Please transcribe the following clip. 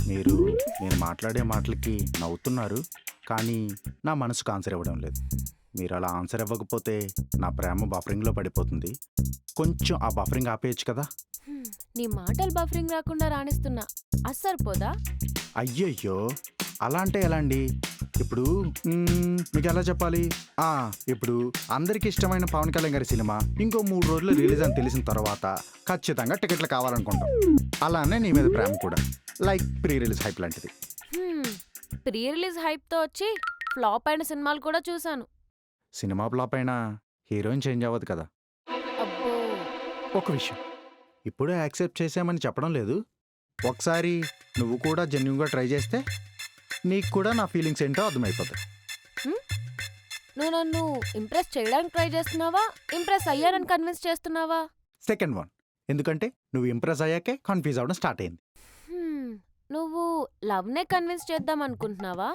మీరు నేను మాట్లాడే మాటలకి నవ్వుతున్నారు, కానీ నా మనసుకు ఆన్సర్ ఇవ్వడం లేదు. మీరు అలా ఆన్సర్ ఇవ్వకపోతే నా ప్రేమ బఫరింగ్లో పడిపోతుంది. కొంచెం ఆ బఫరింగ్ ఆపేయచ్చు కదా. నీ మాటలు బఫరింగ్ రాకుండా రాణిస్తున్నా, అస్సరిపోదా? అయ్యయ్యో, అలా అంటే ఎలా అండి? ఇప్పుడు మీకు ఎలా చెప్పాలి? ఇప్పుడు అందరికి ఇష్టమైన పవన్ కళ్యాణ్ గారి సినిమా ఇంకో 3 రోజులు రిలీజ్ అని తెలిసిన తర్వాత ఖచ్చితంగా టికెట్లు కావాలనుకుంటాం. అలానే నీ మీద ప్రేమ కూడా, లైక్ ప్రీ రిలీజ్ హైప్ లాంటిది. ప్రీ రిలీజ్ హైప్తో వచ్చి ఫ్లాప్ అయిన సినిమాలు కూడా చూశాను. సినిమా ఫ్లాప్ అయినా హీరోయిన్ చేంజ్ అవ్వదు కదా. అబ్బో, ఒక విషయం, ఇప్పుడే యాక్సెప్ట్ చేసామని చెప్పడం లేదు. ఒకసారి నువ్వు కూడా జెన్యున్గా ట్రై చేస్తే నీకు కూడా నా ఫీలింగ్స్ ఏంటో అర్థమైపోతాయి. నువ్వు నన్ను ఇంప్రెస్ చేయడానికి ట్రై చేస్తున్నావా, ఇంప్రెస్ అయ్యానని కన్విన్స్ చేస్తున్నావా? సెకండ్ వన్, ఎందుకంటే నువ్వు ఇంప్రెస్ అయ్యాకే కన్ఫ్యూజ్ అవ్వడం స్టార్ట్ అయింది. నువ్వు లవ్నే కన్విన్స్ చేద్దాం అనుకుంటున్నావా?